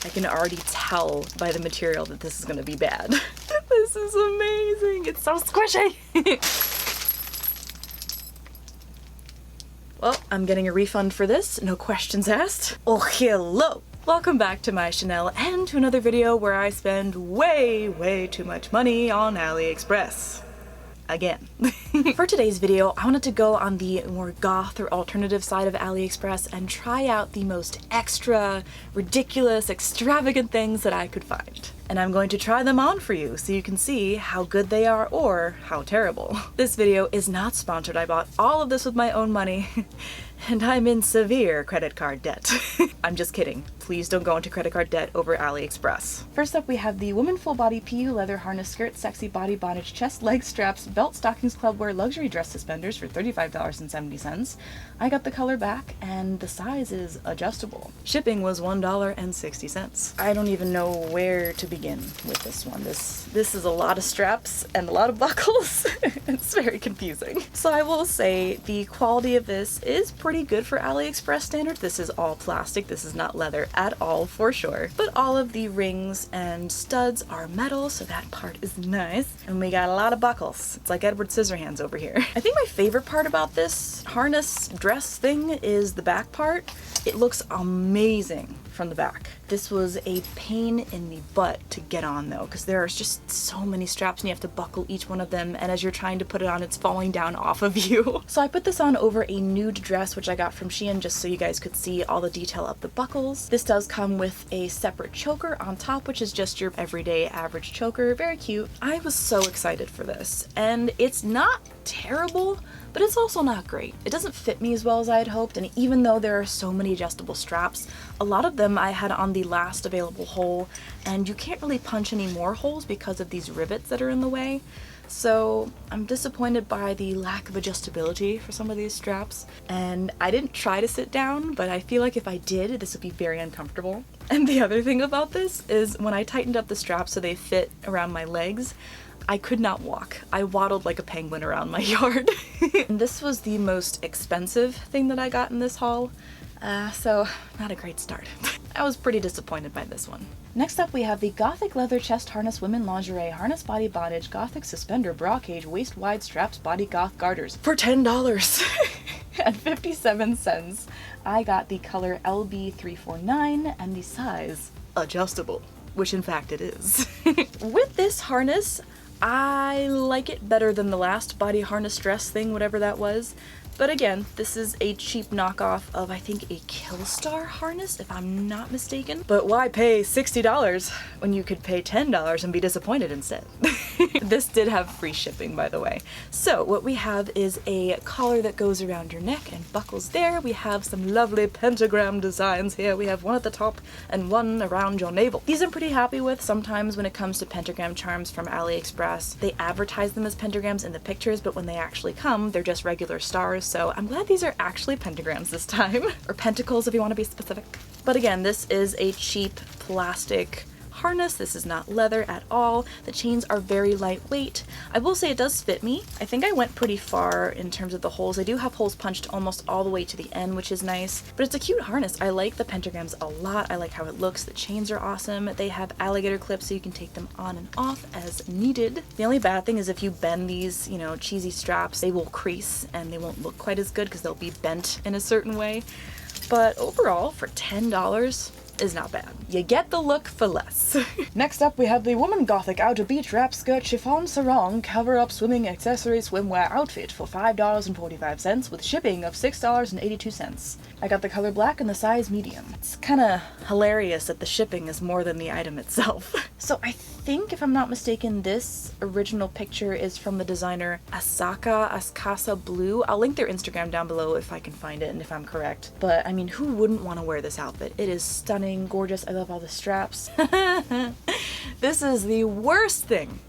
I can already tell by the material that this is gonna be bad. This is amazing. It's so squishy. Well, I'm getting a refund for this, no questions asked. Oh, hello. Welcome back to my Chanel and to another video where I spend way too much money on AliExpress. Again. For today's video, I wanted to go on the more goth or alternative side of AliExpress and try out the most extra, ridiculous, extravagant things that I could find. And I'm going to try them on for you so you can see how good they are or how terrible. This video is not sponsored. I bought all of this with my own money and I'm in severe credit card debt. I'm just kidding. Please don't go into credit card debt over AliExpress. First up, we have the woman full body PU leather harness skirt, sexy body bondage, chest, leg straps, belt, stockings, clubwear, luxury dress suspenders for $35.70. I got the color back and the size is adjustable. Shipping was $1.60. I don't even know where to begin with this one. This is a lot of straps and a lot of buckles. It's very confusing. So I will say the quality of this is pretty good for AliExpress standards. This is all plastic. This is not leather at all for sure. But all of the rings and studs are metal, so that part is nice. And we got a lot of buckles. It's like Edward Scissorhands over here. I think my favorite part about this harness dress thing is the back part. It looks amazing from the back. This was a pain in the butt to get on though, because there are just so many straps and you have to buckle each one of them, and as you're trying to put it on, it's falling down off of you. So I put this on over a nude dress, which I got from Shein just so you guys could see all the detail of the buckles. This does come with a separate choker on top, which is just your everyday average choker. Very cute. I was so excited for this, and it's not terrible, but it's also not great. It doesn't fit me as well as I had hoped, and even though there are so many adjustable straps, a lot of them I had on the last available hole, and you can't really punch any more holes because of these rivets that are in the way. So I'm disappointed by the lack of adjustability for some of these straps, and I didn't try to sit down, but I feel like if I did, this would be very uncomfortable. And the other thing about this is when I tightened up the straps so they fit around my legs, I could not walk. I waddled like a penguin around my yard. And this was the most expensive thing that I got in this haul, so not a great start. I was pretty disappointed by this one. Next up, we have the Gothic leather chest harness women lingerie harness body bondage Gothic suspender bra cage waist wide straps body goth garters for $10.57. I got the color LB349 and the size adjustable, which in fact it is. With this harness, I like it better than the last body harness dress thing, whatever that was. But again, this is a cheap knockoff of, I think, a Killstar harness, if I'm not mistaken. But why pay $60 when you could pay $10 and be disappointed instead? This did have free shipping, by the way. So what we have is a collar that goes around your neck and buckles there. We have some lovely pentagram designs here. We have one at the top and one around your navel. These I'm pretty happy with. Sometimes when it comes to pentagram charms from AliExpress, they advertise them as pentagrams in the pictures, but when they actually come, they're just regular stars. So I'm glad these are actually pentagrams this time, or pentacles if you want to be specific. But again, this is a cheap plastic harness. This is not leather at all. The chains are very lightweight. I will say it does fit me. I think I went pretty far in terms of the holes. I do have holes punched almost all the way to the end, which is nice, but it's a cute harness. I like the pentagrams a lot. I like how it looks. The chains are awesome. They have alligator clips so you can take them on and off as needed. The only bad thing is if you bend these, you know, cheesy straps, they will crease and they won't look quite as good because they'll be bent in a certain way. But overall, for $10, is not bad. You get the look for less. Next up, we have the woman gothic outer beach wrap skirt chiffon sarong cover up swimming accessory swimwear outfit for $5.45 with shipping of $6.82. I got the color black and the size medium. It's kind of hilarious that the shipping is more than the item itself. So I think, if I'm not mistaken, this original picture is from the designer Askasa Blue. I'll link their Instagram down below if I can find it and if I'm correct. But I mean, who wouldn't want to wear this outfit? It is stunning, gorgeous. I love all the straps. This is the worst thing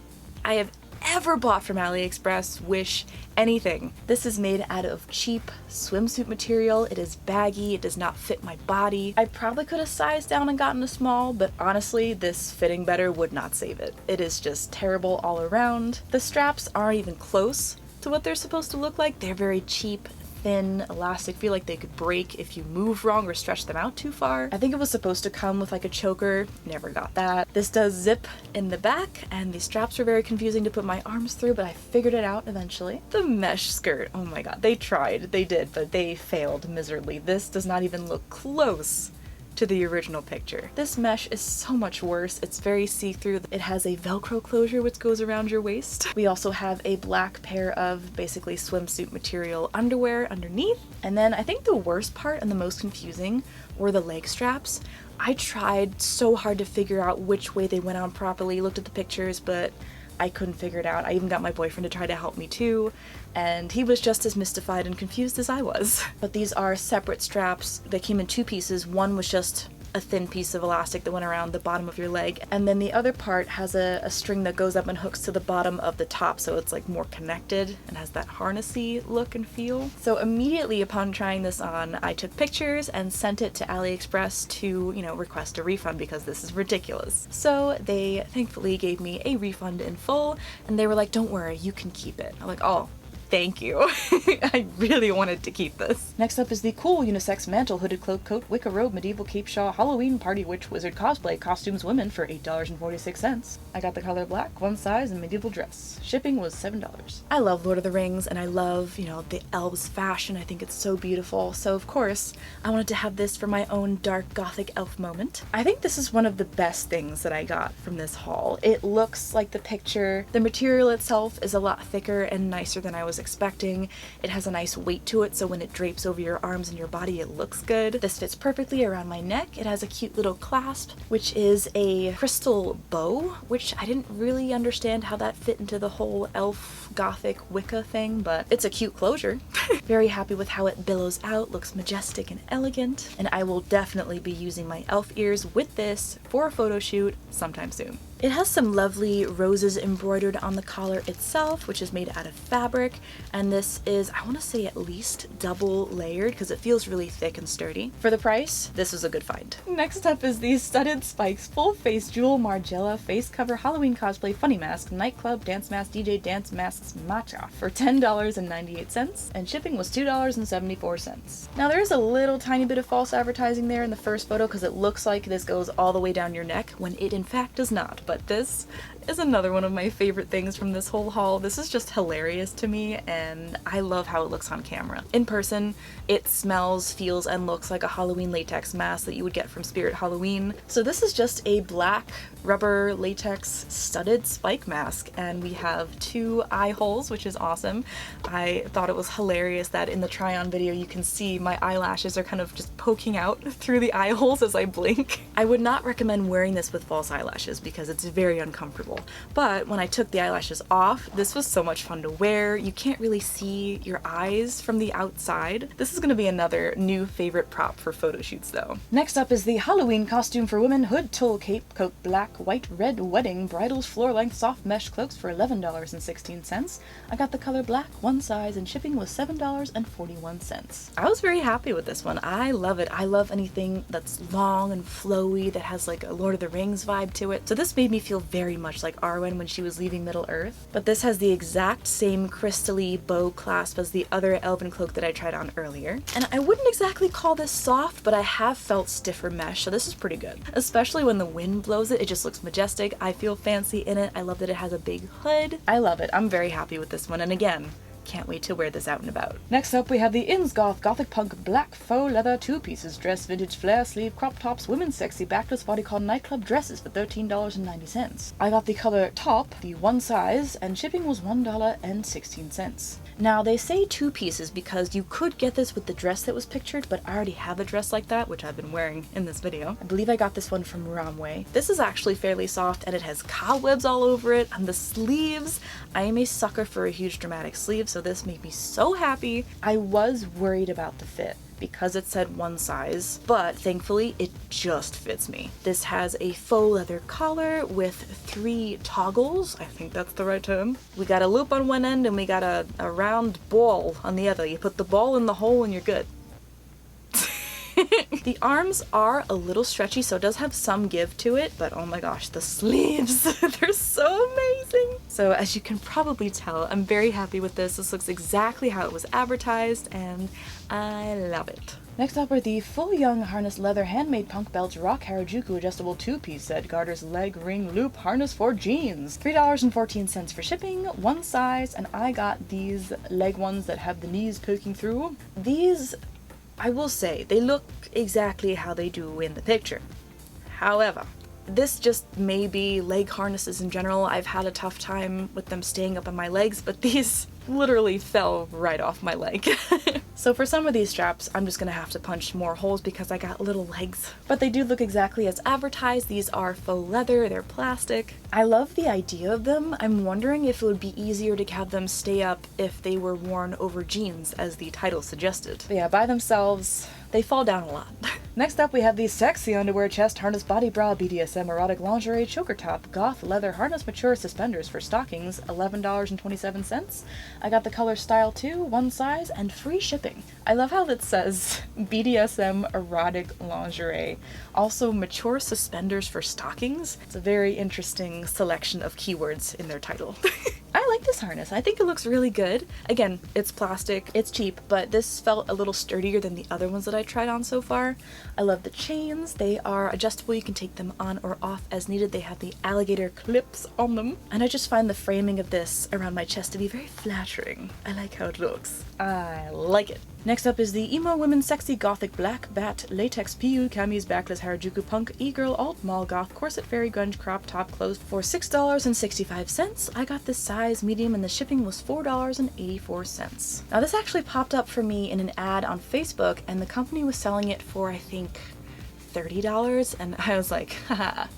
I have ever bought from AliExpress, Wish, anything. This is made out of cheap swimsuit material. It is baggy. It does not fit my body. I probably could have sized down and gotten a small, but honestly, this fitting better would not save it. It is just terrible all around. The straps aren't even close to what they're supposed to look like. They're very cheap, thin elastic. Feel like they could break if you move wrong or stretch them out too far. I think it was supposed to come with like a choker. Never got that. This does zip in the back, and the straps were very confusing to put my arms through, but I figured it out eventually. The mesh skirt. Oh my god. They tried. They did, but they failed miserably. This does not even look close to the original picture. This mesh is so much worse. It's very see-through. It has a Velcro closure which goes around your waist. We also have a black pair of basically swimsuit material underwear underneath. And then I think the worst part and the most confusing were the leg straps. I tried so hard to figure out which way they went on properly, looked at the pictures, but I couldn't figure it out. I even got my boyfriend to try to help me too, and he was just as mystified and confused as I was. But these are separate straps. They came in two pieces. One was just a thin piece of elastic that went around the bottom of your leg, and then the other part has a string that goes up and hooks to the bottom of the top, so it's like more connected and has that harnessy look and feel. So immediately upon trying this on, I took pictures and sent it to AliExpress to, you know, request a refund because this is ridiculous. So they thankfully gave me a refund in full, and they were like, don't worry, you can keep it. I'm like, oh, thank you. I really wanted to keep this. Next up is the cool unisex mantle, hooded cloak, coat, wicker robe, medieval cape shawl, Halloween party witch, wizard cosplay, costumes women for $8.46. I got the color black, one size, and medieval dress. Shipping was $7. I love Lord of the Rings, and I love, you know, the elves fashion. I think it's so beautiful. So of course, I wanted to have this for my own dark gothic elf moment. I think this is one of the best things that I got from this haul. It looks like the picture. The material itself is a lot thicker and nicer than I was expecting. It has a nice weight to it, so when it drapes over your arms and your body, it looks good. This fits perfectly around my neck. It has a cute little clasp, which is a crystal bow, which I didn't really understand how that fit into the whole elf gothic Wicca thing, but it's a cute closure. Very happy with how it billows out, looks majestic and elegant, and I will definitely be using my elf ears with this for a photo shoot sometime soon. It has some lovely roses embroidered on the collar itself, which is made out of fabric, and this is, I want to say, at least double layered because it feels really thick and sturdy. For the price, this was a good find. Next up is the Studded Spikes Full Face Jewel Margiela Face Cover Halloween Cosplay Funny Mask Nightclub Dance Mask DJ Dance Masks Matcha for $10.98, and shipping was $2.74. Now there is a little tiny bit of false advertising there in the first photo because it looks like this goes all the way down your neck when it in fact does not. But this is another one of my favorite things from this whole haul. This is just hilarious to me, and I love how it looks on camera. In person, it smells, feels, and looks like a Halloween latex mask that you would get from Spirit Halloween. So this is just a black rubber latex studded spike mask, and we have two eye holes, which is awesome. I thought it was hilarious that in the try-on video you can see my eyelashes are kind of just poking out through the eye holes as I blink. I would not recommend wearing this with false eyelashes because it's very uncomfortable. But when I took the eyelashes off, this was so much fun to wear. You can't really see your eyes from the outside. This is going to be another new favorite prop for photo shoots though. Next up is the Halloween costume for women hood, tulle, cape, coat, black, white, red, wedding, bridals, floor-length, soft mesh cloaks for $11.16. I got the color black, one size, and shipping was $7.41. I was very happy with this one. I love it. I love anything that's long and flowy, that has like a Lord of the Rings vibe to it. So this made me feel very much like Arwen when she was leaving Middle Earth. But this has the exact same crystally bow clasp as the other elven cloak that I tried on earlier. And I wouldn't exactly call this soft, but I have felt stiffer mesh, so this is pretty good. Especially when the wind blows it, it just looks majestic. I feel fancy in it. I love that it has a big hood. I love it. I'm very happy with this one, and again, can't wait to wear this out and about. Next up we have the Goth Gothic Punk Black Faux Leather 2-pieces dress vintage flare sleeve crop tops women's sexy backless bodycon nightclub dresses for $13.90. I got the color taupe, the one size, and shipping was $1.16. Now they say 2 pieces because you could get this with the dress that was pictured, but I already have a dress like that, which I've been wearing in this video. I believe I got this one from Ramway. This is actually fairly soft and it has cobwebs all over it, and the sleeves, I am a sucker for a huge dramatic sleeve, so this made me so happy. I was worried about the fit because it said one size, but thankfully it just fits me. This has a faux leather collar with 3 toggles. I think that's the right term. We got a loop on one end and we got a round ball on the other. You put the ball in the hole and you're good. The arms are a little stretchy, so it does have some give to it, but oh my gosh, the sleeves, they're so amazing. So as you can probably tell, I'm very happy with this. This looks exactly how it was advertised, and I love it. Next up are the full young harness leather handmade punk belts rock Harajuku adjustable 2-piece set garters leg ring loop harness for jeans. $3.14 for shipping, one size, and I got these leg ones that have the knees poking through. These, I will say, they look exactly how they do in the picture. However, this just may be leg harnesses in general. I've had a tough time with them staying up on my legs, but these literally fell right off my leg. So for some of these straps, I'm just gonna have to punch more holes because I got little legs. But they do look exactly as advertised. These are faux leather, they're plastic. I love the idea of them. I'm wondering if it would be easier to have them stay up if they were worn over jeans, as the title suggested. But yeah, by themselves, they fall down a lot. Next up, we have the sexy underwear chest harness body bra BDSM erotic lingerie choker top goth leather harness mature suspenders for stockings, $11.27. I got the color style 2, one size, and free shipping. I love how it says BDSM erotic lingerie. Also mature suspenders for stockings. It's a very interesting selection of keywords in their title. I like this harness. I think it looks really good. Again, it's plastic, it's cheap, but this felt a little sturdier than the other ones that I tried on so far. I love the chains. They are adjustable. You can take them on or off as needed. They have the alligator clips on them. And I just find the framing of this around my chest to be very flattering. I like how it looks. I like it. Next up is the Emo Women Sexy Gothic Black Bat Latex PU Camis Backless Harajuku Punk E-Girl Alt Mall Goth Corset Fairy Grunge Crop Top Clothes for $6.65. I got this size medium and the shipping was $4.84. Now this actually popped up for me in an ad on Facebook and the company was selling it for I think $30 and I was like, haha,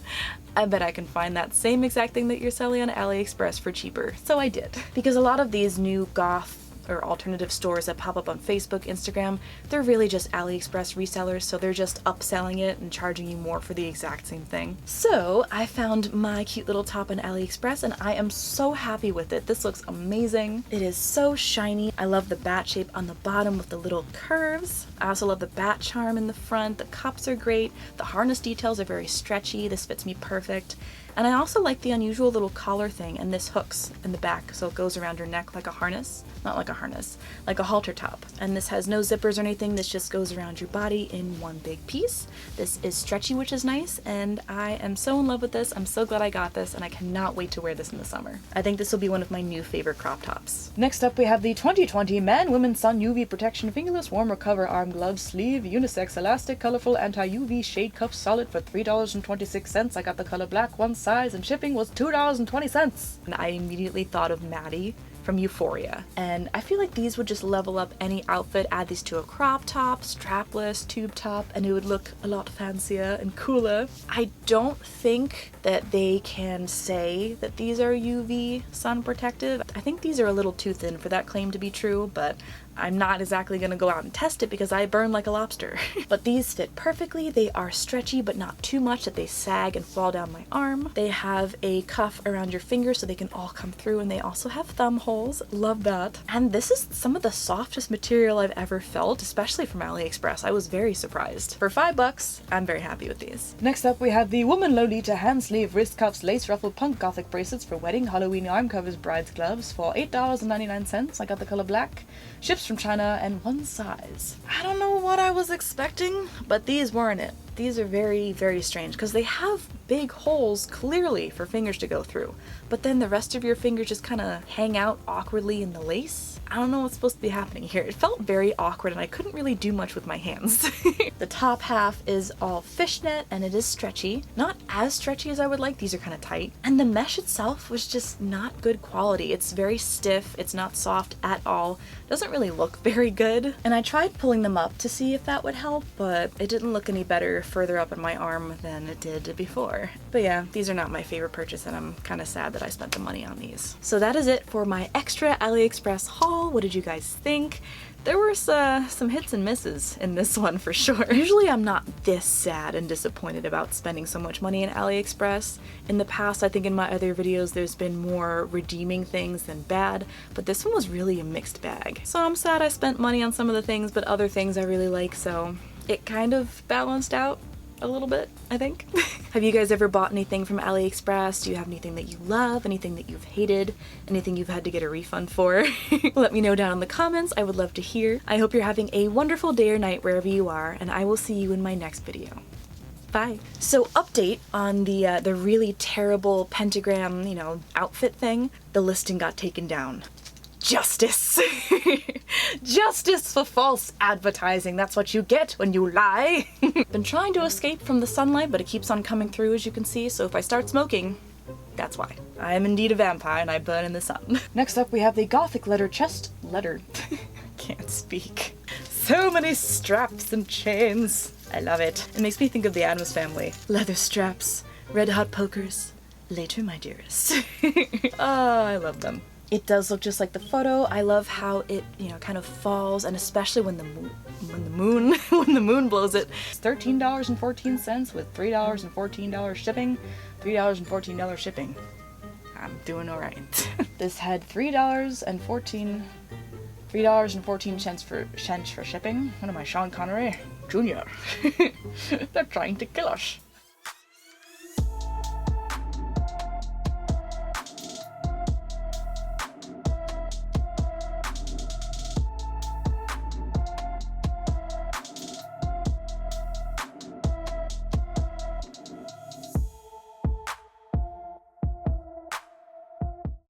I bet I can find that same exact thing that you're selling on AliExpress for cheaper. So I did. Because a lot of these new goth or alternative stores that pop up on Facebook, Instagram, they're really just AliExpress resellers, so they're just upselling it and charging you more for the exact same thing. So I found my cute little top on AliExpress and I am so happy with it. This looks amazing. It is so shiny. I love the bat shape on the bottom with the little curves. I also love the bat charm in the front. The cups are great. The harness details are very stretchy. This fits me perfect. And I also like the unusual little collar thing, and this hooks in the back so it goes around your neck like a harness. Not like a harness, like a halter top. And this has no zippers or anything, this just goes around your body in one big piece. This is stretchy, which is nice, and I am so in love with this. I'm so glad I got this, and I cannot wait to wear this in the summer. I think this will be one of my new favorite crop tops. Next up we have the 2020 Man Women Sun UV Protection Fingerless Warm Recover Arm Glove Sleeve Unisex Elastic Colorful Anti-UV Shade Cuff Solid for $3.26. I got the color black, one size, and shipping was $2.20. And I immediately thought of Maddie from Euphoria. And I feel like these would just level up any outfit, add these to a crop top, strapless, tube top, and it would look a lot fancier and cooler. I don't think that they can say that these are UV sun protective. I think these are a little too thin for that claim to be true, but I'm not exactly gonna go out and test it because I burn like a lobster. But these fit perfectly. They are stretchy but not too much that they sag and fall down my arm. They have a cuff around your finger so they can all come through, and they also have thumb holes. Love that. And this is some of the softest material I've ever felt, especially from AliExpress. I was very surprised. For $5, I'm very happy with these. Next up we have the Woman Lolita hand sleeve wrist cuffs lace ruffled punk gothic bracelets for wedding Halloween arm covers brides gloves for $8.99. I got the color black. Ships from China and one size. I don't know what I was expecting, but these weren't it. These are very, very strange because they have big holes clearly for fingers to go through, but then the rest of your fingers just kind of hang out awkwardly in the lace. I don't know what's supposed to be happening here. It felt very awkward and I couldn't really do much with my hands. The top half is all fishnet and it is stretchy. Not as stretchy as I would like. These are kind of tight. And the mesh itself was just not good quality. It's very stiff. It's not soft at all. Doesn't really look very good. And I tried pulling them up to see if that would help, but it didn't look any better further up in my arm than it did before. But yeah, these are not my favorite purchase and I'm kind of sad that I spent the money on these. So that is it for my extra AliExpress haul. What did you guys think? There were some hits and misses in this one for sure. Usually I'm not this sad and disappointed about spending so much money in AliExpress. In the past, I think in my other videos there's been more redeeming things than bad, but this one was really a mixed bag. So I'm sad I spent money on some of the things, but other things I really like, so it kind of balanced out a little bit, I think. Have you guys ever bought anything from AliExpress? Do you have anything that you love? Anything that you've hated? Anything you've had to get a refund for? Let me know down in the comments. I would love to hear. I hope you're having a wonderful day or night wherever you are, and I will see you in my next video. Bye. So update on the really terrible pentagram, you know, outfit thing. The listing got taken down. Justice! Justice for false advertising. That's what you get when you lie. Been trying to escape from the sunlight, but it keeps on coming through, as you can see, so if I start smoking, that's why. I am indeed a vampire and I burn in the sun. Next up we have the Gothic leather chest. Can't speak. So many straps and chains. I love it. It makes me think of the Addams Family. Leather straps, red hot pokers. Later, my dearest. Oh, I love them. It does look just like the photo. I love how it, you know, kind of falls, and especially when the moon blows it. It's $13.14 with $3.14 shipping. $3.14 shipping. I'm doing all right. This had $3.14 for shipping. What am I, Sean Connery? Jr. They're trying to kill us.